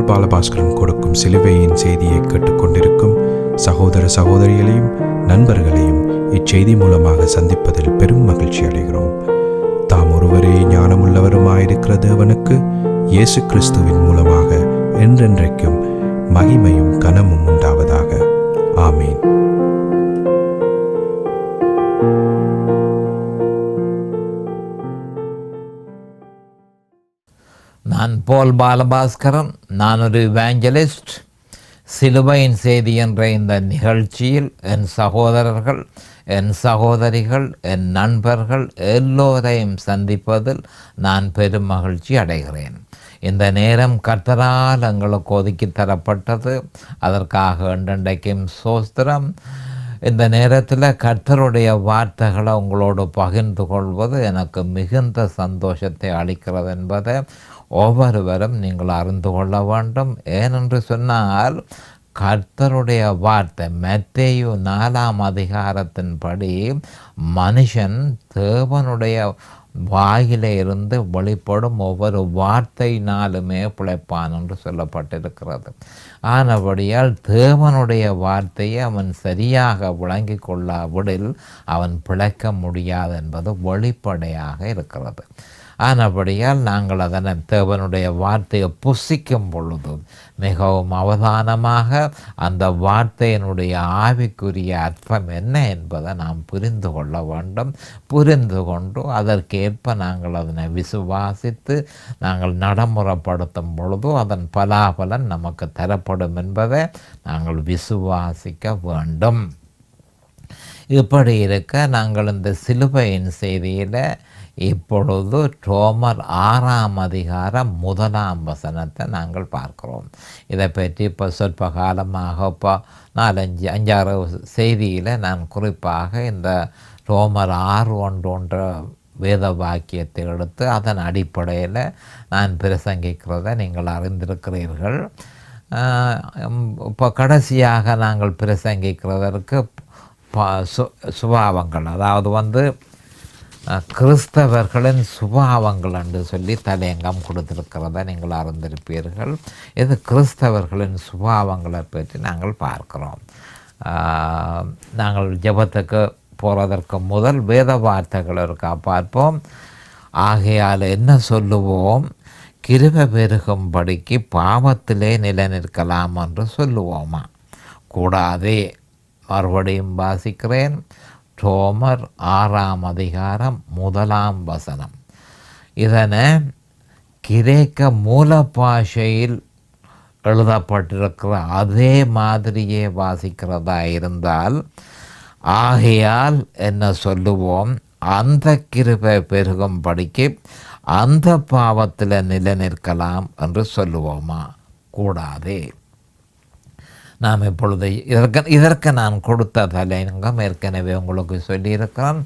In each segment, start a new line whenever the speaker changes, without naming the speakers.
பால் பாலபாஸ்கரன் கொடுக்கும் சிலுவையின் செய்தியை கேட்டுக்கொண்டிருக்கும் சகோதர சகோதரிகளையும் நண்பர்களையும் இச்செய்தி மூலமாக சந்திப்பதில் பெரும் மகிழ்ச்சி அடைகிறோம். தாம் ஒருவரே ஞானமுள்ளவருமாயிருக்கிற தேவனுக்கு இயேசு கிறிஸ்துவின் மூலமாக என்றென்றைக்கும் மகிமையும் கனமும் உண்டாவதாக. ஆமீன்.
நான் பால் பாலபாஸ்கரன். நான் ஒரு இவாஞ்சலிஸ்ட். சிலுவையின் செய்தி என்ற இந்த நிகழ்ச்சியில் என் சகோதரர்கள், என் சகோதரிகள், என் நண்பர்கள் எல்லோரையும் சந்திப்பதில் நான் பெரும் மகிழ்ச்சி அடைகிறேன். இந்த நேரம் கர்த்தரால் எங்களுக்கு ஒதுக்கி தரப்பட்டது. அதற்காக என்றென்றைக்கும் சோஸ்திரம். இந்த நேரத்தில் கர்த்தருடைய வார்த்தைகளை உங்களோடு பகிர்ந்து கொள்வது எனக்கு மிகுந்த சந்தோஷத்தை அளிக்கிறது என்பதை ஒவ்வொருவரும் நீங்கள் அறிந்து கொள்ள வேண்டும். ஏனென்று சொன்னால், கர்த்தருடைய வார்த்தை மத்தேயு 4 அதிகாரத்தின்படி மனுஷன் தேவனுடைய வாயிலே இருந்து வெளிப்படும் ஒவ்வொரு வார்த்தையினாலுமே பிழைப்பான் என்று சொல்லப்பட்டிருக்கிறது. ஆனபடியால் தேவனுடைய வார்த்தையை அவன் சரியாக விளங்கி கொள்ளாவிடில் அவன் பிழைக்க முடியாது என்பது வெளிப்படையாக இருக்கிறது. ஆனபடியால் நாங்கள் அதனை தேவனுடைய வார்த்தையை புசிக்கும் பொழுது மிகவும் அவதானமாக அந்த வார்த்தையினுடைய ஆவிக்குரிய அர்த்தம் என்ன என்பதை நாம் புரிந்து கொள்ள வேண்டும். புரிந்து கொண்டு அதற்கேற்ப நாங்கள் அதனை விசுவாசித்து நாங்கள் நடைமுறைப்படுத்தும் பொழுது அதன் பலாபலன் நமக்கு தரப்படும் என்பதை நாங்கள் விசுவாசிக்க வேண்டும். இப்படி இருக்க நாங்கள் இந்த சிலுவையின் செய்தியில் இப்பொழுது ரோமர் 6 அதிகாரம் 1 வசனத்தை நாங்கள் பார்க்கிறோம். இதை பற்றி இப்போ சொற்ப காலமாக இப்போ 4-5 செய்தியில் நான் குறிப்பாக இந்த ரோமர் 6:1 வேத வாக்கியத்தை எடுத்து அதன் அடிப்படையில் நான் பிரசங்கிக்கிறதை நீங்கள் அறிந்திருக்கிறீர்கள். இப்போ கடைசியாக நாங்கள் பிரசங்கிக்கிறதற்கு சுபாவங்கள், அதாவது கிறிஸ்தவர்களின் சுபாவங்கள் என்று சொல்லி தலையங்கம் கொடுத்திருக்கிறத நீங்கள் அறிந்திருப்பீர்கள். இது கிறிஸ்தவர்களின் சுபாவங்களை பற்றி நாங்கள் பார்க்கிறோம். நாங்கள் ஜெபத்துக்கு போகிறதற்கு முதல் வேத வார்த்தைகள் இருக்கா பார்ப்போம். ஆகையால் என்ன சொல்லுவோம்? கிருபை பெருகும்படிக்கு பாவத்திலே நிலைநிற்கலாம் என்று சொல்லுவோமா? கூடாதே. மறுபடியும் வாசிக்கிறேன். ரோமர் 6 அதிகாரம் 1 வசனம். இதனை கிரேக்க மூல பாஷையில் எழுதப்பட்டிருக்கிற அதே மாதிரியே வாசிக்கிறதா இருந்தால், ஆகையால் என்ன சொல்லுவோம்? அந்த கிருபை பெருகும்படிக்கு அந்த பாவத்தில் நிலைநிற்கலாம் என்று சொல்லுவோமா? கூடாதே. நாம் இப்பொழுது இதற்கு நான் கொடுத்த தலையங்கம் ஏற்கனவே உங்களுக்கு சொல்லியிருக்கிறேன்.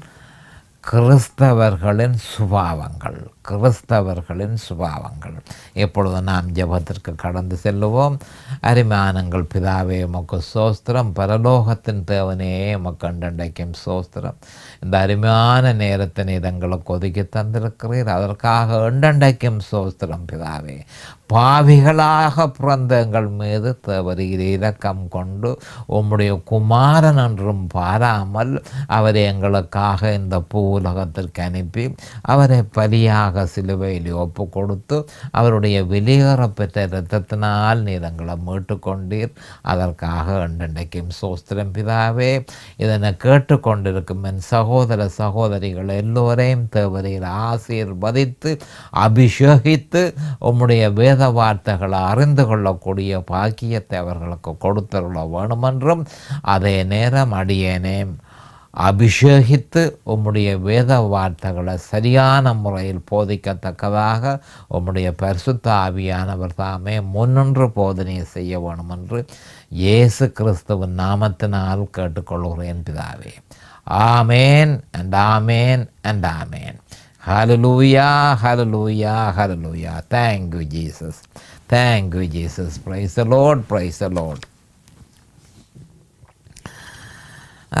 கிறிஸ்தவர்களின் சுபாவங்கள். இப்பொழுது நாம் ஜெபத்திற்கு கடந்து செல்லுவோம். அருமையானங்கள் பிதாவே, உமக்கு சோஸ்திரம். பரலோகத்தின் தேவனே, உமக்கு அண்டண்டைக்கும் சோஸ்திரம். இந்த அருமையான நேரத்தை நீர் எங்களுக்கு ஒதுக்கி தந்திருக்கிறீர். அதற்காக அண்டண்டைக்கும் சோஸ்திரம் பிதாவே. பாவிகளாக பிறந்த எங்கள் மீது தேவரீர் இரக்கம் கொண்டு உம்முடைய குமாரன் என்றும் பாராமல் அவரை எங்களுக்காக இந்த பூவுலகத்திற்கு அனுப்பி அவரை பலியாக சிலுவையில் ஒப்பு கொடுத்து அவருடைய வெளியேறப்பெற்ற இரத்தத்தினால் நீர் எங்களை மீட்டு கொண்டீர். அதற்காக என்றென்றைக்கும் சோஸ்திரம் பிதாவே. இதனை கேட்டுக்கொண்டிருக்கும் என் சகோதர சகோதரிகள் எல்லோரையும் தேவரீர் ஆசீர்வதித்து அபிஷேகித்து உம்முடைய வேத வார்த்தைகளை அறிந்து கொள்ளக்கூடிய பாக்கியத்தை அவர்களுக்கு கொடுத்தருள வேணுமென்றும், அதே நேரம் அடியேனே அபிஷேகித்து உம்முடைய வேத வார்த்தைகளை சரியான முறையில் போதிக்கத்தக்கதாக உம்முடைய பரிசுத்த ஆவியானவர் தாமே முன்னின்று போதனை செய்ய வேணுமென்று இயேசு கிறிஸ்துவின் நாமத்தினால் கேட்டுக்கொள்கிறேன் பிதாவே. Amen and amen and amen. Hallelujah, hallelujah, hallelujah. Thank you, Jesus. Thank you, Jesus. Praise the Lord, praise the Lord.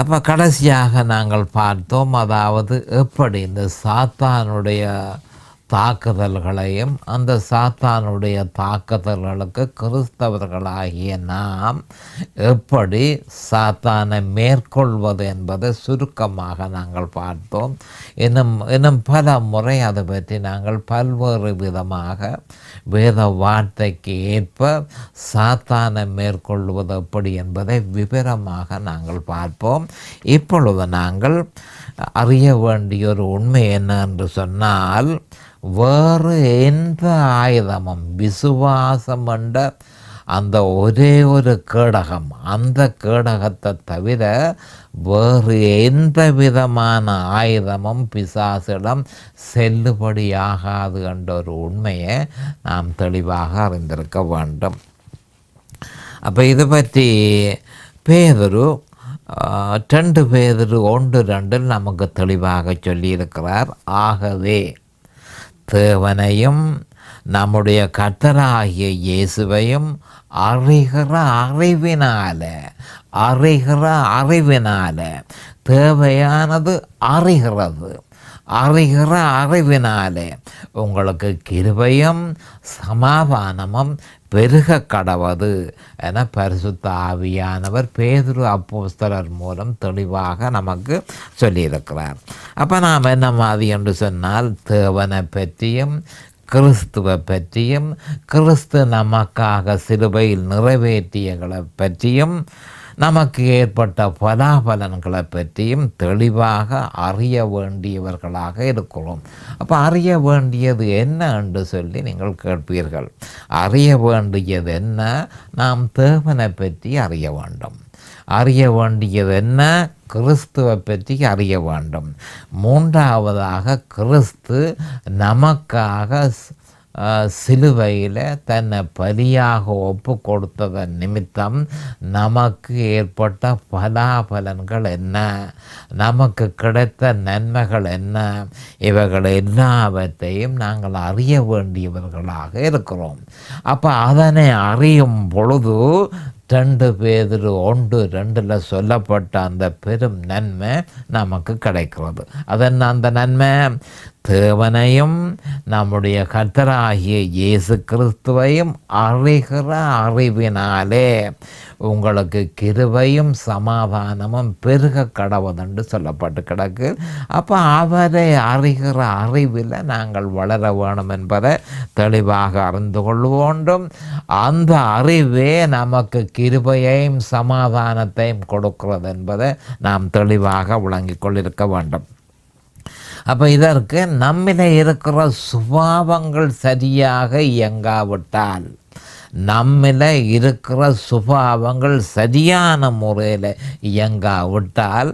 அப்போ கடைசியாக நாங்கள் பார்த்தோம், அதாவது எப்படி இந்த சாத்தானுடைய தாக்குதல்களையும் அந்த சாத்தானுடைய தாக்குதல்களுக்கு கிறிஸ்தவர்களாகிய நாம் எப்படி சாத்தானை மேற்கொள்வது என்பதை சுருக்கமாக நாங்கள் பார்த்தோம். இன்னும் பல முறை அதை பற்றி நாங்கள் பல்வேறு விதமாக வேத வார்த்தைக்கு ஏற்ப சாத்தானை மேற்கொள்வது எப்படி என்பதை விவரமாக நாங்கள் பார்ப்போம். இப்பொழுது நாங்கள் அறிய வேண்டிய ஒரு உண்மை என்ன என்று சொன்னால், வேறு எந்த ஆயுதமும் விசுவாசம் என்ற அந்த ஒரே ஒரு கேடகம், அந்த கேடகத்தை தவிர வேறு எந்த விதமான ஆயுதமும் பிசாசிடம் செல்லுபடியாகாது என்ற ஒரு உண்மையை நாம் தெளிவாக அறிந்திருக்க வேண்டும். அப்போ இது பற்றி பேதுரு 2 பேதுரு 1:2 நமக்கு தெளிவாக சொல்லியிருக்கிறார். ஆகவே தேவனையும் நம்முடைய கர்த்தராகிய இயேசுவையும் அறிகிற அறிவினால தேவையானது அறிகிற அறிவினாலே உங்களுக்கு கிருபையும் சமாதானமும் பெருக கடவது என பரிசுத்த ஆவியானவர் பேதுரு அப்போஸ்தலர் மூலம் தெளிவாக நமக்கு சொல்லியிருக்கிறார். அப்போ நாம் என்ன மாதிரி என்று சொன்னால், தேவனை பற்றியும் கிறிஸ்துவை பற்றியும் கிறிஸ்து நமக்காக சிலுவையில் நிறைவேற்றியகளை பற்றியும் நமக்கு ஏற்பட்ட பலாபலன்களை பற்றியும் தெளிவாக அறிய வேண்டியவர்களாக இருக்கிறோம். அப்போ அறிய வேண்டியது என்ன என்று சொல்லி நீங்கள் கேட்பீர்கள். அறிய வேண்டியது என்ன? நாம் தேவனை பற்றி அறிய வேண்டும். அறிய வேண்டியது என்ன? கிறிஸ்துவை பற்றி அறிய வேண்டும். மூன்றாவதாக கிறிஸ்து நமக்காக சிலுவையில் தன்னை பலியாக ஒப்பு கொடுத்ததன் நிமித்தம் நமக்கு ஏற்பட்ட பலாபலன்கள் என்ன, நமக்கு கிடைத்த நன்மைகள் என்ன, இவைகள் எல்லாவற்றையும் நாங்கள் அறிய வேண்டியவர்களாக இருக்கிறோம். அப்போ அதனை அறியும் பொழுது 2 பேதுரு 1:2 சொல்லப்பட்ட அந்த பெரும் நன்மை நமக்கு கிடைக்கிறது. அதென்ன அந்த நன்மை? தேவனையும் நம்முடைய கர்த்தராகிய இயேசு கிறிஸ்துவையும் அறிகிற அறிவினாலே உங்களுக்கு கிருபையும் சமாதானமும் பெருக கடவுதென்று சொல்லப்பட்டு கிடக்கு. அப்போ அவரை அறிகிற அறிவில் நாங்கள் வளர வேணும் என்பதை தெளிவாக அறிந்து கொள்ள வேண்டும். அந்த அறிவே நமக்கு கிருபையையும் சமாதானத்தையும் கொடுக்கிறது என்பதை நாம் தெளிவாக விளங்கிக் கொண்டிருக்க வேண்டும். அப்போ இதற்கு நம்மிலே இருக்கிற சுபாவங்கள் சரியாக இயங்காவிட்டால், நம்மில் இருக்கிற சுபாவங்கள் சரியான முறையில் இயங்காவிட்டால்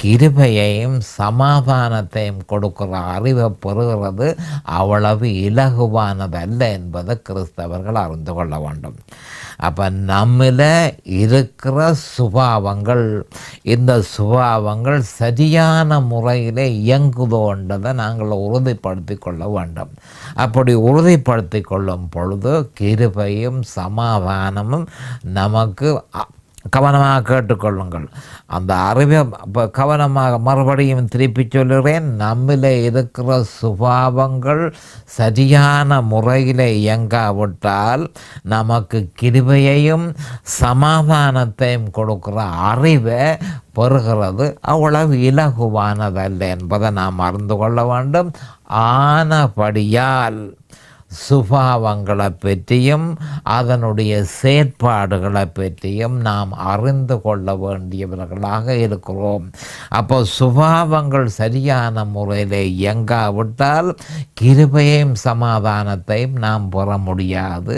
கிருபையையும் சமாதானத்தையும் கொடுக்கிற அறிவை பெறுகிறது அவ்வளவு இலகுவானதல்ல என்பதை கிறிஸ்தவர்கள் அறிந்து கொள்ள வேண்டும். அப்போ நம்மில் இருக்கிற சுபாவங்கள், இந்த சுபாவங்கள் சரியான முறையில் இயங்குதோன்றதை நாங்கள் உறுதிப்படுத்தி கொள்ள வேண்டும். அப்படி உறுதிப்படுத்தி கொள்ளும் பொழுது கிருபையும் சமாதானமும் நமக்கு கவனமாக கேட்டுக்கொள்ளுங்கள். அந்த அறிவை கவனமாக மறுபடியும் திருப்பி சொல்லுகிறேன். நம்மில் இருக்கிற சுபாவங்கள் சரியான முறையில் இயங்காவிட்டால் நமக்கு கிருபையையும் சமாதானத்தையும் கொடுக்கிற அறிவை பெறுகிறது அவ்வளவு இலகுவானதல்ல என்பதை நாம் அறிந்து கொள்ள வேண்டும். ஆனபடியால் சுபாவங்களை பற்றியும் அதனுடைய செயற்பாடுகளை பற்றியும் நாம் அறிந்து கொள்ள வேண்டியவர்களாக இருக்கிறோம். அப்போ சுபாவங்கள் சரியான முறையில் இயங்காவிட்டால் கிருபையையும் சமாதானத்தையும் நாம் பெற முடியாது.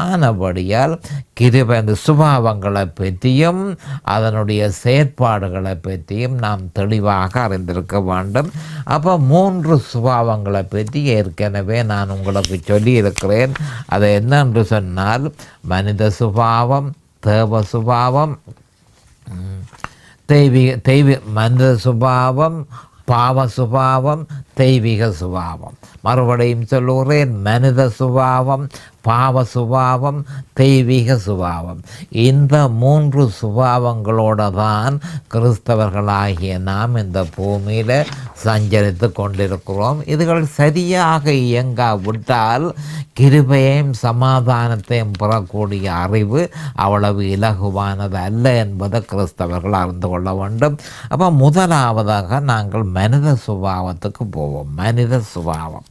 ஆனபடியால் கிருபை, இந்த சுபாவங்களை பற்றியும் அதனுடைய செயற்பாடுகளை பற்றியும் நாம் தெளிவாக அறிந்திருக்க வேண்டும். அப்போ 3 சுபாவங்களை பற்றி ஏற்கனவே நான் உங்களுக்கு சொல்லி இருக்கிறேன். அது என்னென்று சொன்னால், மனித சுபாவம், தேவ சுபாவம், மனித சுபாவம், பாவ சுபாவம், தெய்வீக சுபாவம். மறுபடியும் சொல்லுகிறேன், மனித சுபாவம், பாவ சுபாவம், தெய்வீக சுபாவம். இந்த 3 சுபாவங்களோடு தான் கிறிஸ்தவர்களாகிய நாம் இந்த பூமியில் சஞ்சரித்து கொண்டிருக்கிறோம். இதுகள் சரியாக இயங்காவிட்டால் கிருபையையும் சமாதானத்தையும் பெறக்கூடிய அறிவு அவ்வளவு இலகுவானது அல்ல என்பதை கிறிஸ்தவர்கள் அறிந்து கொள்ள வேண்டும். அப்போ முதலாவதாக நாங்கள் மனித சுபாவத்துக்கு போவோம். மனித சுபாவம்.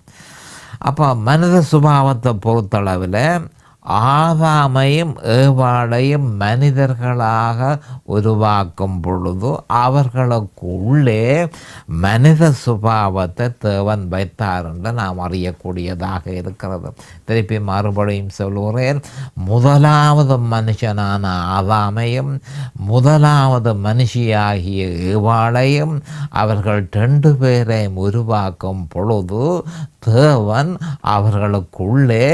அப்போ மனித சுபாவத்தை பொறுத்தளவில் ஆதாமையும் ஏவாளையும் மனிதர்களாக உருவாக்கும் பொழுது அவர்களுக்குள்ளே மனித சுபாவத்தை தேவன் வைத்தார் என்று நாம் அறியக்கூடியதாக இருக்கிறது. திருப்பி மறுபடியும் சொல்லுகிறேன், முதலாவது மனுஷனான ஆதாமையும் முதலாவது மனுஷியாகிய ஏவாளையும் அவர்கள் 2 பேரையும் உருவாக்கும் பொழுது தேவன் அவர்களுக்குள்ளே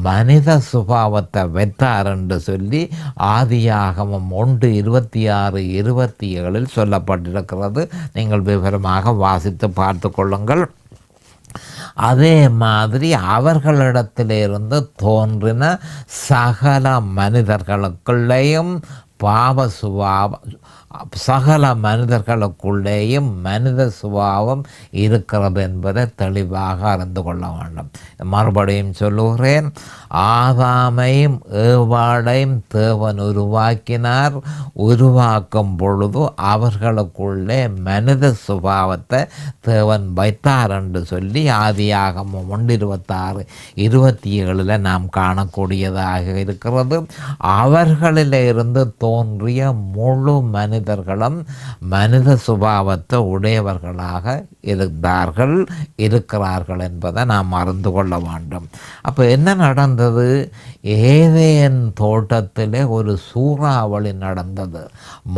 மனித சுபாவத்தை வைத்தார் என்று சொல்லி ஆதியாகமம் 1:26-27 சொல்லப்பட்டிருக்கிறது. நீங்கள் விவரமாக வாசித்து பார்த்து கொள்ளுங்கள். அதே மாதிரி அவர்களிடத்திலிருந்து தோன்றின சகல மனிதர்களுக்குள்ளேயும் பாவ சுபாவம், சகல மனிதர்களுக்குள்ளேயும் மனித சுபாவம் இருக்கிறது என்பதை தெளிவாக அறிந்து கொள்ள வேண்டும். மறுபடியும் சொல்லுகிறேன், ஆதாமையும் ஏவாளையும் தேவன் உருவாக்கினார். உருவாக்கும் பொழுது அவர்களுக்குள்ளே மனித சுபாவத்தை தேவன் வைத்தார் என்று சொல்லி ஆதியாகமம் 1:26-27 நாம் காணக்கூடியதாக இருக்கிறது. அவர்களிலிருந்து தோன்றிய முழு மனிதர்களும் மனித சுபாவத்தை உடையவர்களாக இருக்கிறார்கள் என்பதை நாம் அறிந்து கொள்ள வேண்டும். அப்போ என்ன நடந்தது? ஏதேன் தோட்டத்திலே ஒரு சூறாவளி நடந்தது.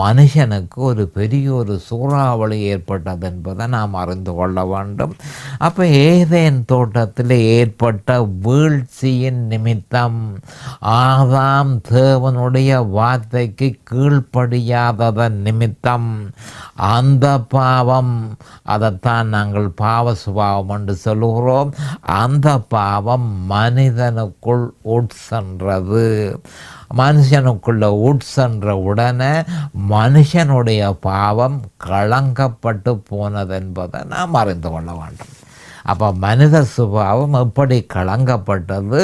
மனுஷனுக்கு ஒரு பெரிய ஒரு சூறாவளி ஏற்பட்டது என்பதை நாம் அறிந்து கொள்ள வேண்டும். அப்போ ஏதேன் தோட்டத்தில் ஏற்பட்ட வீழ்ச்சியின் நிமித்தம் ஆதாம் தேவனுடைய வார்த்தைக்கு கீழ்ப்படியாததன் நிமித்தம் அந்த பாவம், அதைத்தான் நாங்கள் பாவ சுபாவம் என்று சொல்லுகிறோம், அந்த பாவம் மனிதனுக்குள் உட்சென்றது. மனுஷனுக்குள்ள உட்சென்ற உடனே மனுஷனுடைய பாவம் களங்கப்பட்டு போனது என்பதை நாம் அறிந்து கொள்ள வேண்டும். அப்போ மனித சுபாவம் எப்படி களங்கப்பட்டது?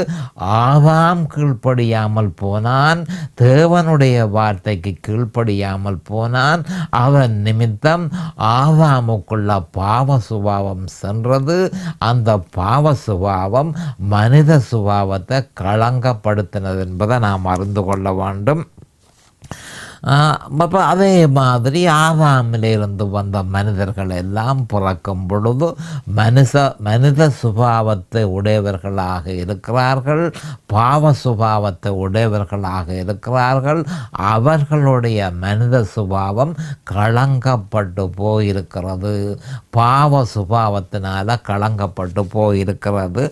ஆதாம் கீழ்ப்படியாமல் போனான், தேவனுடைய வார்த்தைக்கு கீழ்ப்படியாமல் போனான். அவன் நிமித்தம் ஆதாமுக்குள்ள பாவ சுபாவம் சென்றது. அந்த பாவ சுபாவம் மனித சுபாவத்தை களங்கப்படுத்தினது என்பதை நாம் அறிந்து கொள்ள வேண்டும். அப்போ அதே மாதிரி ஆதாமிலிருந்து வந்த மனிதர்கள் எல்லாம் பிறக்கும் பொழுது மனித சுபாவத்தை உடையவர்களாக இருக்கிறார்கள், பாவ சுபாவத்தை உடையவர்களாக இருக்கிறார்கள். அவர்களுடைய மனித சுபாவம் களங்கப்பட்டு போயிருக்கிறது, பாவ சுபாவத்தினால களங்கப்பட்டு போயிருக்கிறது.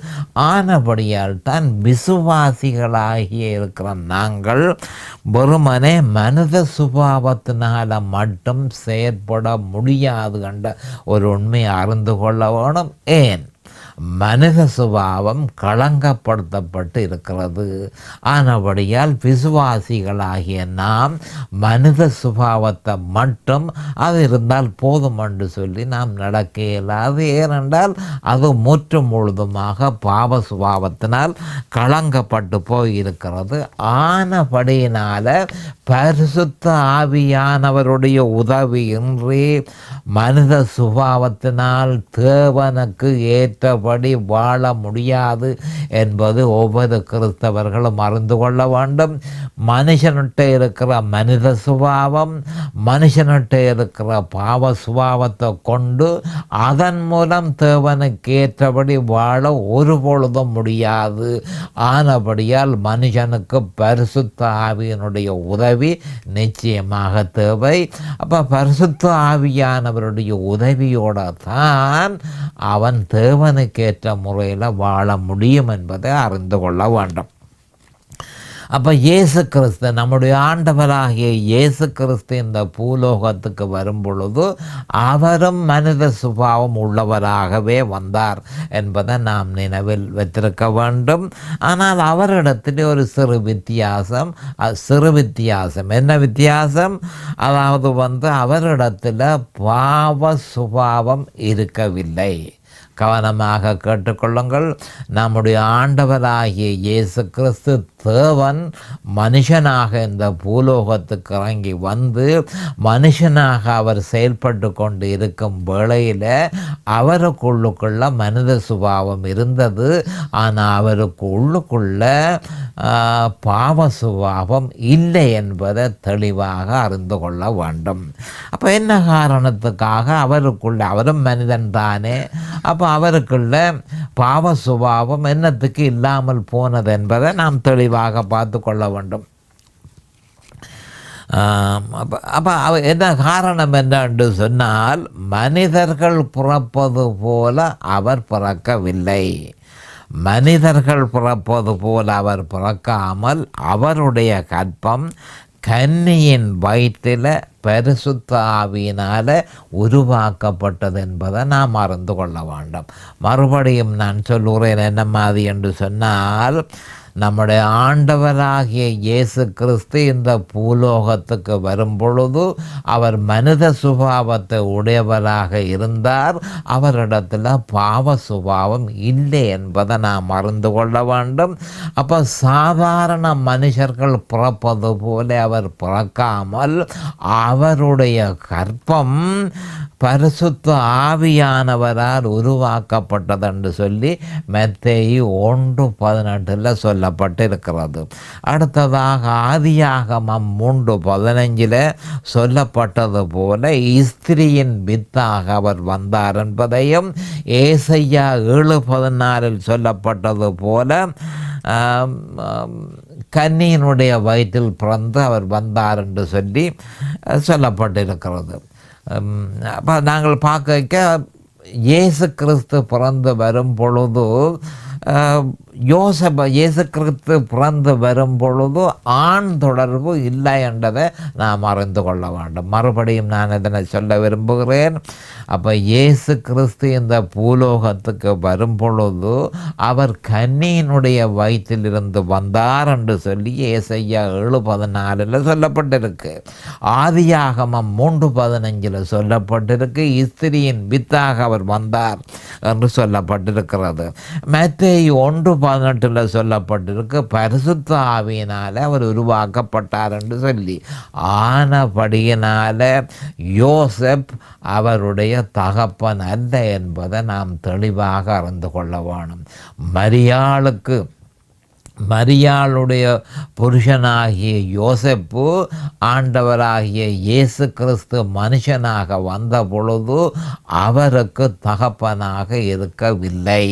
ஆனபடியால் தான் விசுவாசிகளாகிய இருக்கிற நாங்கள் வெறுமனே மனித சுபாவத்தினால மட்டும் செயற்பட முடியாது என்ற ஒரு உண்மையை அறிந்து கொள்ள வேணும். ஏன்? மனித சுபாவம் களங்கப்படுத்தப்பட்டு இருக்கிறது. ஆனபடியால் விசுவாசிகளாகிய நாம் மனித சுபாவத்தை மட்டும் அது இருந்தால் போதும் என்று சொல்லி நாம் நடக்க இயலாது. ஏனென்றால் அது முற்றும் முழுதுமாக பாவ சுபாவத்தினால் களங்கப்பட்டு போயிருக்கிறது. ஆனபடியினால பரிசுத்த ஆவியானவருடைய உதவியின்றி மனித சுபாவத்தினால் தேவனுக்கு ஏற்றபடி வாழ முடியாது என்பது ஒவ்வொரு கிறிஸ்தவர்களும் அறிந்து கொள்ள வேண்டும். மனுஷன்கிட்ட இருக்கிற மனித சுபாவம், மனுஷன்கிட்ட இருக்கிற பாவ சுபாவத்தை கொண்டு அதன் மூலம் தேவனுக்கு ஏற்றபடி வாழ ஒரு பொழுதும் முடியாது. ஆனபடியால் மனுஷனுக்கு பரிசுத்த ஆவியினுடைய உதவி நிச்சயமாக தேவை. அப்போ பரிசுத்த ஆவியானவருடைய உதவியோட தான் அவன் தேவனுக்கேற்ற முறையில் வாழ முடியும் என்பதை அறிந்து கொள்ள வேண்டும். அப்போ இயேசு கிறிஸ்து நம்முடைய ஆண்டவராகிய இயேசு கிறிஸ்து இந்த பூலோகத்துக்கு வரும் பொழுது அவரும் மனித சுபாவம் உள்ளவராகவே வந்தார் என்பதை நாம் நினைவில் வைத்திருக்க வேண்டும். ஆனால் அவரிடத்தில் ஒரு சிறு வித்தியாசம். என்ன வித்தியாசம்? அதாவது அவரிடத்தில் பாவ சுபாவம் இருக்கவில்லை. கவனமாக கேட்டுக்கொள்ளுங்கள். நம்முடைய ஆண்டவராகிய இயேசு கிறிஸ்து தேவன் மனுஷனாக இந்த பூலோகத்துக்கு இறங்கி வந்து மனுஷனாக அவர் செயல்பட்டு கொண்டு இருக்கும் வேளையில் அவருக்குள்ளுக்குள்ள மனித சுபாவம் இருந்தது. ஆனால் அவருக்கு உள்ளுக்குள்ள பாவ சுபாவம் இல்லை என்பதை தெளிவாக அறிந்து கொள்ள வேண்டும். அப்போ என்ன காரணத்துக்காக அவரும் மனிதன் தானே, அப்போ அவருக்குள்ள பாவ சுபாவம் என்னத்துக்கு இல்லாமல் போனது என்பதை நாம் தெளிவாக பார்த்து கொள்ள வேண்டும். அப்போ என்ன காரணம் என்று சொன்னால், மனிதர்கள் பிறப்பது போல அவர் பிறக்கவில்லை. மனிதர்கள் பிறப்பது போல அவர் பிறக்காமல் அவருடைய கற்பம் கன்னியின் வயிற்றில் பரிசுத்த ஆவியினால் உருவாக்கப்பட்டது என்பதை நாம் அறிந்து கொள்ள வேண்டும். மறுபடியும் நான் சொல்லுகிறேன் என்ன மாதிரி என்று சொன்னால், நம்முடைய ஆண்டவராகிய இயேசு கிறிஸ்து இந்த பூலோகத்துக்கு வரும் பொழுது அவர் மனித சுபாவத்தை உடையவராக இருந்தார். அவரிடத்தில் பாவ சுபாவம் இல்லை என்பதை நாம் அறிந்து கொள்ள வேண்டும். அப்போ சாதாரண மனுஷர்கள் பிறப்பது போல அவர் பிறக்காமல் அவருடைய கற்பம் பரிசுத்த ஆவியானவரால் உருவாக்கப்பட்டது என்று சொல்லி மத்தேயு 1:18 சொல்லப்பட்டிருக்கிறது. அடுத்ததாக ஆதியாகமம் 3:15 சொல்லப்பட்டது போல ஸ்திரியின் வித்தாக அவர் வந்தார் என்பதையும், ஏசாயா 7:14 சொல்லப்பட்டது போல கன்னியினுடைய வயிற்றில் பிறந்து அவர் வந்தார் என்று சொல்லி சொல்லப்பட்டிருக்கிறது. அப்போ நாங்கள் பார்க்க இயேசு கிறிஸ்து பிறந்து வரும் பொழுது இயேசு கிறிஸ்து பிறந்து வரும் பொழுது ஆண் தொடர்பு இல்லை என்றதை நாம் அறிந்து கொள்ள வேண்டும். மறுபடியும் நான் இதனை சொல்ல விரும்புகிறேன். அப்போ இயேசு கிறிஸ்து இந்த பூலோகத்துக்கு வரும் பொழுது அவர் கன்னியினுடைய வயிற்றிலிருந்து வந்தார் என்று சொல்லி ஏசாயா 7:14 சொல்லப்பட்டிருக்கு. ஆதியாகமம் 3:15 சொல்லப்பட்டிருக்கு. ஸ்திரியின் வித்தாக அவர் வந்தார் என்று சொல்லப்பட்டிருக்கிறது. மத்தேயு 1:18 சொல்லப்பட்டிருக்கு. பரிசுத்த ஆவியினால் அவர் உருவாக்கப்பட்டார் என்று சொல்லி. ஆனபடியினால யோசப் அவருடைய தகப்பன் அல்ல என்பதை நாம் தெளிவாக அறிந்து கொள்ள வேணும். மரியாளுடைய புருஷனாகிய யோசப்பு ஆண்டவராகிய இயேசு கிறிஸ்து மனுஷனாக வந்த பொழுது அவருக்கு தகப்பனாக இருக்கவில்லை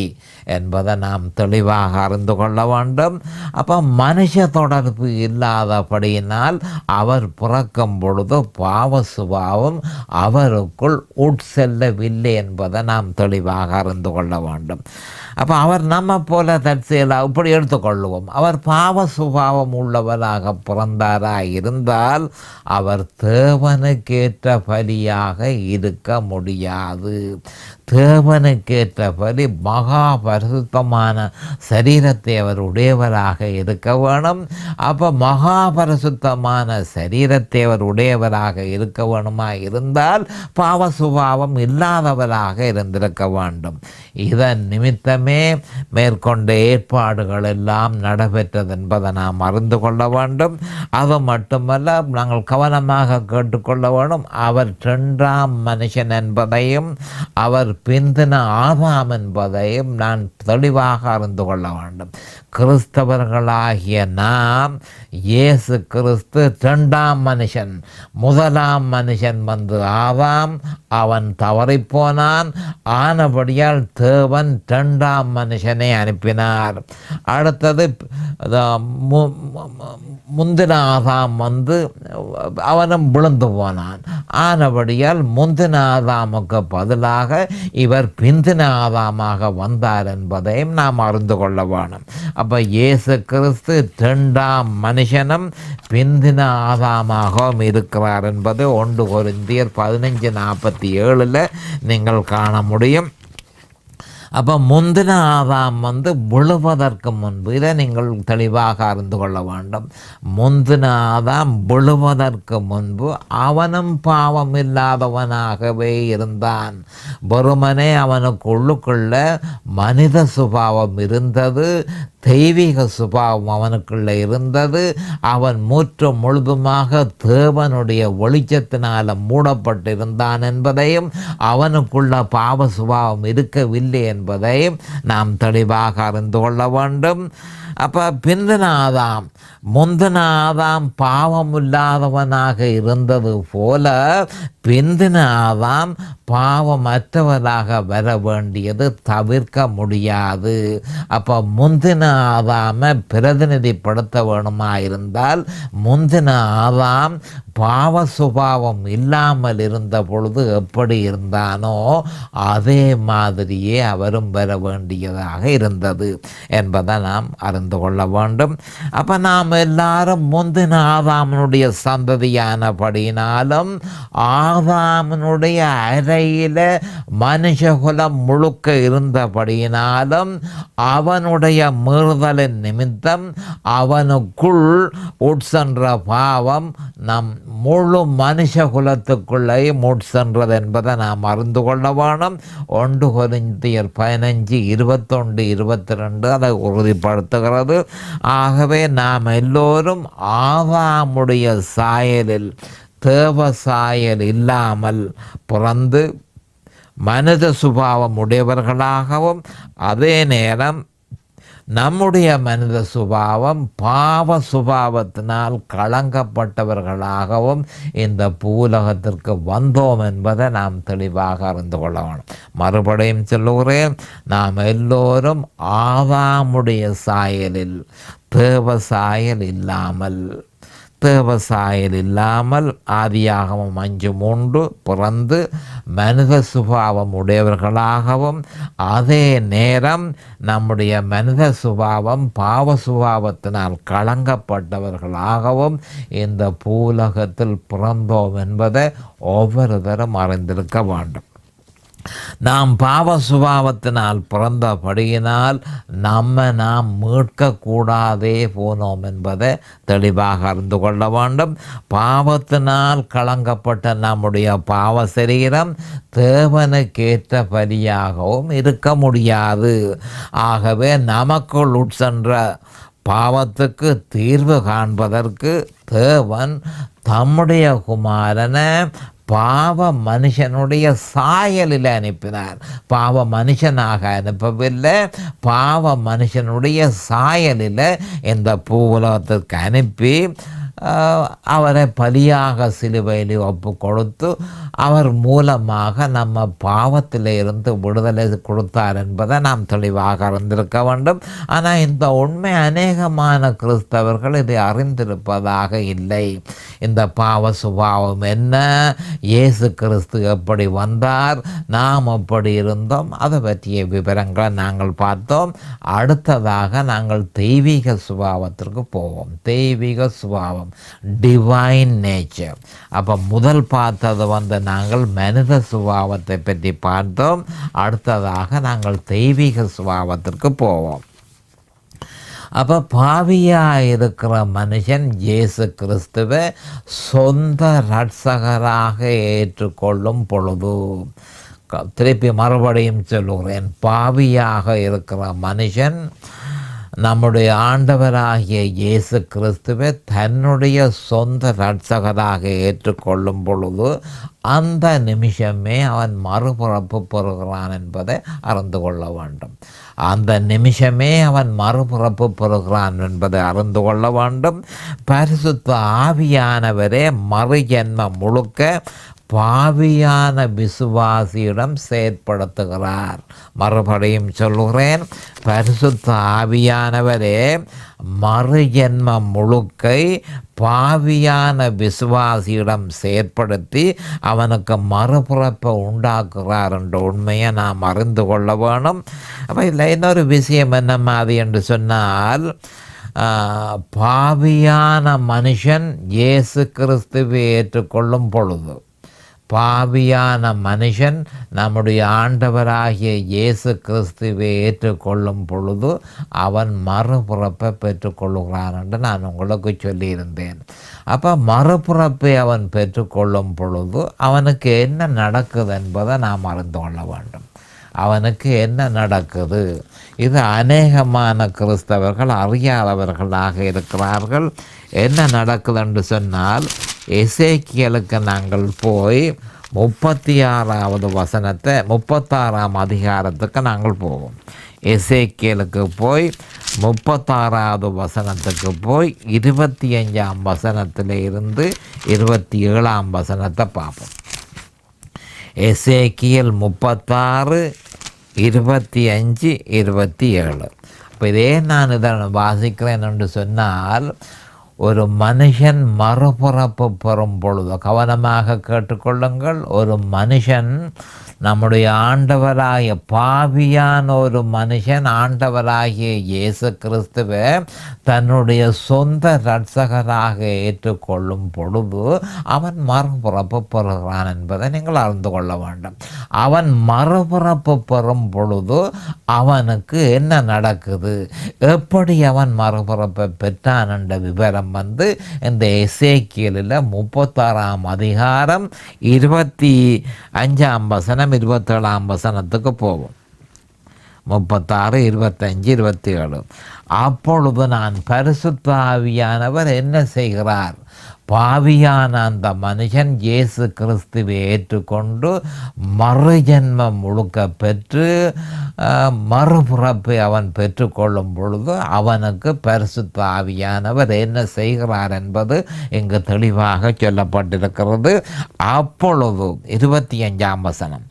என்பதை நாம் தெளிவாக அறிந்து கொள்ள வேண்டும். அப்போ மனுஷ தொடர்பு இல்லாதபடியினால் அவர் பிறக்கும் பொழுது பாவ சுபாவம் அவருக்குள் உட்செல்லவில்லை என்பதை நாம் தெளிவாக அறிந்து கொள்ள வேண்டும். அப்போ அவர் நம்ம போல தற்செயலாக இப்படி எடுத்துக்கொள்வோம். அவர் பாவ சுபாவம் உள்ளவராக பிறந்தாராக இருந்தால் அவர் தேவனுக்கேற்ற பலியாக இருக்க முடியாது. தேவனுக்கேற்ற பலி மகா பரிசுத்தமான சரீரத்தை அவர் உடையவராக இருக்க வேணும். அப்போ மகா பரிசுத்தமான சரீரத்தை அவர் உடையவராக இருக்க வேணுமா இருந்தால் பாவ சுபாவம் இல்லாதவராக இருந்திருக்க வேண்டும். இதன் நிமித்தமே மேற்கொண்ட ஏற்பாடுகள் எல்லாம் நடைபெற்றது என்பதை நாம் அறிந்து கொள்ள வேண்டும். அது மட்டுமல்ல, நாங்கள் கவனமாக கேட்டுக்கொள்ள வேண்டும். அவர் 2ஆம் மனுஷன் என்பதையும் அவர் பிந்தின ஆதாம் என்பதையும் நான் தெளிவாக அறிந்து கொள்ள வேண்டும். கிறிஸ்தவர்களாகிய நாம் இயேசு கிறிஸ்து 2ஆம் மனுஷன். 1ஆம் மனுஷன் வந்து ஆதாம், அவன் தவறிப்போனான். ஆனபடியால் தேவன் 2ஆம் மனுஷனை அனுப்பினார். அடுத்தது முந்தின ஆதாம் வந்து அவனும் விழுந்து போனான். ஆனபடியால் முந்தின ஆதாமுக்கு பதிலாக இவர் பிந்தின ஆதாமாக வந்தார் என்பது என்பதையும் நாம் அறிந்து கொள்ள வேணும். அப்போ இயேசு கிறிஸ்து 2ஆம் மனுஷனும் பிந்தின ஆதாமாகவும் இருக்கிறார் என்பது 1 கொரிந்தியர் 15:47 நீங்கள் காண முடியும். அப்போ முந்தின ஆதாம் விழுவதற்கு முன்பு, இதை நீங்கள் தெளிவாக அறிந்து கொள்ள வேண்டும். முந்தின ஆதாம் விழுவதற்கு முன்பு அவனும் பாவம் இல்லாதவனாகவே இருந்தான். வெறுமனே அவனுக்கு உள்ளுக்குள்ள மனித சுபாவம் இருந்தது, தெய்வீக சுபாவம் அவனுக்குள்ளே இருந்தது. அவன் முழுதுமாக தேவனுடைய வெளிச்சத்தினால் மூடப்பட்டிருந்தான் என்பதையும், அவனுக்குள்ள பாவ சுபாவம் இருக்கவில்லை என்பதையும் நாம் தெளிவாக அறிந்து கொள்ள வேண்டும். அப்போ பிந்தின ஆதாம் முந்தின ஆதாம் பாவம் இல்லாதவனாக இருந்தது போல பிந்தின ஆதாம் பாவமற்றவராக வர வேண்டியது தவிர்க்க முடியாது. அப்போ முந்தின ஆதாமை பிரதிநிதிப்படுத்த வேணுமா இருந்தால், முந்தின ஆதாம் பாவ சுபாவம் இல்லாமல் இருந்த பொழுது எப்படி இருந்தானோ அதே மாதிரியே அவரும் வர வேண்டியதாக இருந்தது என்பதை நாம் அறிந்து கொள்ள வேண்டும். அப்போ நாம் எல்லாரும் முந்தின ஆதாமனுடைய சந்ததியானபடினாலும் ஆதாமனுடைய அறையில் மனுஷகுலம் முழுக்க இருந்தபடியினாலும் அவனுடைய மீறுதலின் நிமித்தம் அவனுக்குள் உட்சென்ற பாவம் நம் முழு மனுஷகுலத்துக்குள்ளே உட்சென்றது என்பதை நாம் அறிந்து கொள்ள வேணும். 1 கொரிந்தியர் 15:21-22 அதை உறுதிப்படுத்துகிறது. ஆகவே நாம் எல்லோரும் ஆதாமுடைய சாயலில், தேவ சாயல் இல்லாமல் பிறந்து மனித சுபாவம் உடையவர்களாகவும், அதே நேரம் நம்முடைய மனித சுபாவம் பாவ சுபாவத்தினால் களங்கப்பட்டவர்களாகவும் இந்த பூலகத்திற்கு வந்தோம் என்பதை நாம் தெளிவாக அறிந்து கொள்ள வேண்டும். மறுபடியும் சொல்லுகிறேன், நாம் எல்லோரும் ஆதாமுடைய சாயலில், தேவ சாயல் இல்லாமல் ஆதியாகமம் 5:3 பிறந்து மனித சுபாவம் உடையவர்களாகவும், அதே நேரம் நம்முடைய மனித சுபாவம் பாவ சுபாவத்தினால் களங்கப்பட்டவர்களாகவும் இந்த பூலகத்தில் பிறந்தோம் என்பதை ஒவ்வொருத்தரும் அறிந்திருக்க வேண்டும். நாம் பாவ சுபாவத்தினால் பிறந்தபடியினால் நாம் மீட்கக்கூடாதே போனோம் என்பதை தெளிவாக அறிந்து கொள்ள வேண்டும். பாவத்தினால் களங்கப்பட்ட நம்முடைய பாவ சரீரம் தேவனுக்கேற்ற பலியாகவும் இருக்க முடியாது. ஆகவே நமக்குள் உட்சென்ற பாவத்துக்கு தீர்வு காண்பதற்கு தேவன் தம்முடைய குமாரனை பாவ மனுஷனுடைய சாயலில் அனுப்பினார். பாவ மனுஷனாக அனுப்பவில்லை, பாவ மனுஷனுடைய சாயலில் இந்த பூவுலகத்திற்கு அனுப்பி அவரை பலியாக சிலுவையில் ஒப்பு கொடுத்து அவர் மூலமாக நம்ம பாவத்தில் இருந்து விடுதலை கொடுத்தார் என்பதை நாம் தெளிவாக அறிந்திருக்க வேண்டும். ஆனால் இந்த உண்மை அநேகமான கிறிஸ்தவர்கள் இதை அறிந்திருப்பதாக இல்லை. இந்த பாவ சுபாவம் என்ன, இயேசு கிறிஸ்து எப்படி வந்தார், நாம் எப்படி இருந்தோம், அதை பற்றிய விவரங்களை நாங்கள் பார்த்தோம். அடுத்ததாக நாங்கள் தெய்வீக சுபாவத்திற்கு போவோம். தெய்வீக சுபாவம், டிவைன் நேச்சர். அப்போ முதல் பார்த்தது நாங்கள் மனித சுபாவத்தை பற்றி பார்த்தோம். அடுத்ததாக நாங்கள் தெய்வீக சுபாவத்திற்கு போவோம். அப்போ பாவியாக இருக்கிற மனுஷன் இயேசு கிறிஸ்துவை சொந்த இரட்சகராக ஏற்றுக்கொள்ளும் பொழுது, திருப்பி மறுபடியும் சொல்லுகிறேன், பாவியாக இருக்கிற மனுஷன் நம்முடைய ஆண்டவராகிய இயேசு கிறிஸ்துவை தன்னுடைய சொந்த இரட்சகராக ஏற்றுக்கொள்ளும் பொழுது அந்த நிமிஷமே அவன் மறுபிறப்பு பெறுகிறான் என்பதை அறிந்து கொள்ள வேண்டும். அந்த நிமிஷமே அவன் மறுபிறப்பு பெறுகிறான் என்பதை அறிந்து கொள்ள வேண்டும். பரிசுத்த ஆவியானவரே மறு ஜென்மம் முழுக்க பாவியான விசுவாசியிடம் செயற்படுத்துகிறார். மறுபடியும் சொல்லுகிறேன், பரிசுத்த ஆவியானவரே மறுஜென்மம் முழுக்கை பாவியான விசுவாசியிடம் செயற்படுத்தி அவனுக்கு மறுபிறப்பை உண்டாக்குகிறார் என்ற உண்மையை நாம் அறிந்து கொள்ள வேணும். அப்போ இதில் இன்னொரு விஷயம் என்ன மாதிரி என்று சொன்னால், பாவியான மனுஷன் இயேசு கிறிஸ்துவை ஏற்றுக்கொள்ளும் பொழுது, பாவியான மனுஷன் நம்முடைய ஆண்டவராகிய இயேசு கிறிஸ்துவை ஏற்றுக்கொள்ளும் பொழுது அவன் மறுபிறப்பை பெற்றுக்கொள்ளுகிறான் என்று நான் உங்களுக்கு சொல்லியிருந்தேன். அப்போ மறுபிறப்பை அவன் பெற்றுக்கொள்ளும் பொழுது அவனுக்கு என்ன நடக்குது என்பதை நாம் அறிந்து கொள்ள வேண்டும். அவனுக்கு என்ன நடக்குது? இது அநேகமான கிறிஸ்தவர்கள் அறியாதவர்களாக இருக்கிறார்கள். என்ன நடக்குது என்று சொன்னால், எசேக்கியலுக்கு நாங்கள் போய் 36வது வசனத்தை 36ஆம் அதிகாரத்துக்கு நாங்கள் போவோம். எசேக்கியலுக்கு போய் 36வது வசனத்துக்கு போய் 25ஆம் வசனத்தில் இருந்து 27ஆம் வசனத்தை பார்ப்போம். எசேக்கியல் 36, 25, 27. இப்போ இதே நான் இதை வாசிக்கிறேன் என்று சொன்னால், ஒரு மனுஷன் மறுபிறப்பு பெறும் பொழுது, கவனமாக கேட்டுக்கொள்ளுங்கள், ஒரு மனுஷன் நம்முடைய ஆண்டவராகிய பாவியான ஒரு மனுஷன் ஆண்டவராகிய இயேசு கிறிஸ்துவை தன்னுடைய சொந்த இரட்சகராக ஏற்றுக்கொள்ளும் பொழுது அவன் மறுபிறப்பு பெறுகிறான் என்பதை நீங்கள் அறிந்து கொள்ள வேண்டும். அவன் மறுபிறப்பு பெறும் பொழுது அவனுக்கு என்ன நடக்குது, எப்படி அவன் மறுபிறப்பை பெற்றான் என்ற விவரம் இந்த எசேக்கியலில் 36ஆம் அதிகாரம் 25ஆம் வசனம் 27ஆம் வசனத்துக்கு போவோம். 36, 25, 27. அப்பொழுது நான் பரிசுத்த ஆவியானவர் என்ன செய்கிறார், பாவியான அந்த மனுஷன் இயேசு கிறிஸ்துவை ஏற்றுக்கொண்டு மறுஜென்மம் முழுக்க பெற்று மறுபிறப்பை அவன் பெற்றுக்கொள்ளும் பொழுது அவனுக்கு பரிசுத்த ஆவியானவர் என்ன செய்கிறார் என்பது இங்கு தெளிவாக சொல்லப்பட்டிருக்கிறது. அப்பொழுது 25ஆம் வசனம்,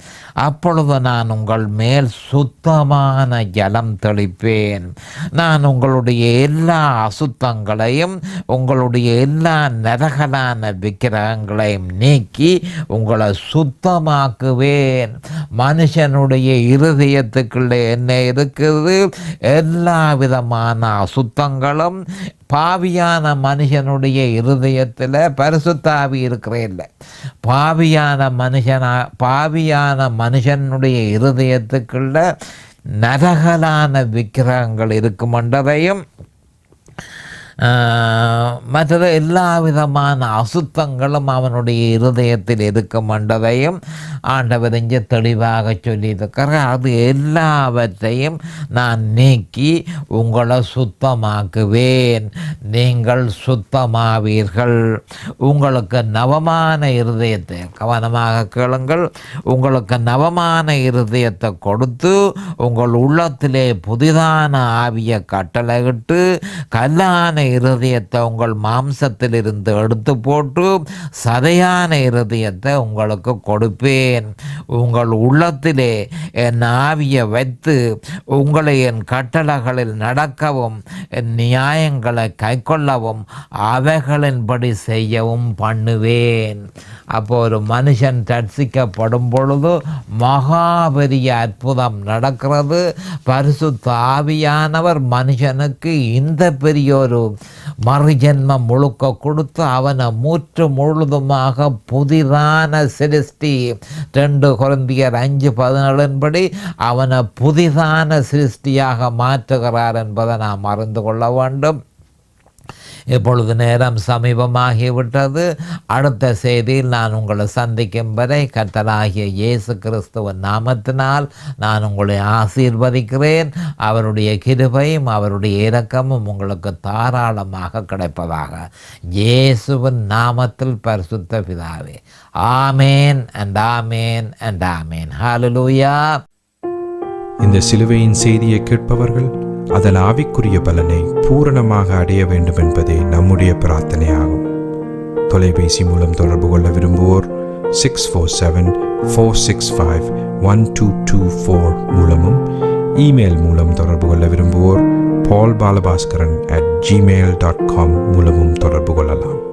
அப்பொழுது நான் உங்கள் மேல் சுத்தமான ஜலம் தெளிப்பேன், நான் உங்களுடைய எல்லா அசுத்தங்களையும் உங்களுடைய எல்லா நரகலான விக்கிரகங்களையும் நீக்கி உங்களை சுத்தமாக்குவேன். மனுஷனுடைய இருதயத்துக்குள்ளே என்ன இருக்குது, எல்லா விதமான அசுத்தங்களும் பாவியான மனுஷனுடைய இருதயத்தில் பரிசுத்த ஆவி இருக்கிறதில்லை. பாவியான மனுஷனுடைய இருதயத்துக்குள்ள நரகலான விக்கிரகங்கள் இருக்குமென்றதையும் மற்ற எல்லா விதமான அசுத்தங்களும் அவனுடைய இருதயத்தில் இருக்கும் என்றதையும் ஆண்டவர் இங்கே தெளிவாக சொல்லியிருக்கிறார். அது எல்லாவற்றையும் நான் நீக்கி உங்களை சுத்தமாக்குவேன், நீங்கள் சுத்தமாவீர்கள். உங்களுக்கு நவமான இருதயத்தை, கவனமாக கேளுங்கள், உங்களுக்கு நவமான இருதயத்தை கொடுத்து உங்கள் உள்ளத்திலே புதிதான ஆவியை கட்டளையிட்டு கல்லான இருதயத்தை உங்கள் மாம்சத்தில் இருந்து எடுத்து போட்டு சதையான இருதயத்தை உங்களுக்கு கொடுப்பேன். உங்கள் உள்ளத்திலே என் ஆவியை வைத்து உங்களை என் கட்டளைகளில் நடக்கவும் என் நியாயங்களை கைக்கொள்ளவும் அவைகளின்படி செய்யவும் பண்ணுவேன். அப்போ ஒரு மனுஷன் ரட்சிக்கப்படும் பொழுது மகாபெரிய அற்புதம் நடக்கிறது. பரிசுத்த ஆவியானவர் மனுஷனுக்கு இந்த பெரிய ஒரு மறுஜென்மம் முழுக்க கொடுத்து அவனை முழுதுமாக புதிதான சிருஷ்டி, 2 கொரிந்தியர் 5:17 அவனை புதிதான சிருஷ்டியாக மாற்றுகிறார் என்பதை நாம் அறிந்து கொள்ள வேண்டும். இப்பொழுது நேரம் சமீபமாகிவிட்டது. அடுத்த செய்தியில் நான் உங்களை சந்திக்கும் வரை கர்த்தராகிய இயேசு கிறிஸ்துவின் நாமத்தினால் நான் உங்களை ஆசீர்வதிக்கிறேன். அவருடைய கிருபையும் அவருடைய இரக்கமும் உங்களுக்கு தாராளமாக கிடைப்பதாக இயேசுவின் நாமத்தில் பரிசுத்த பிதாவே. Amen and amen and amen. ஹல்லேலூயா.
இந்த சிலுவையின் செய்தியை கேட்பவர்கள் அதன் ஆவிக்குரிய பலனை பூரணமாக அடைய வேண்டும் என்பதே நம்முடைய பிரார்த்தனையாகும். தொலைபேசி மூலம் தொடர்பு கொள்ள விரும்புவோர் 647-465-1224 மூலமும் இமெயில் மூலம் தொடர்பு கொள்ள விரும்புவோர் paulbalabhaskaran@gmail.com மூலமும் தொடர்பு கொள்ளலாம்.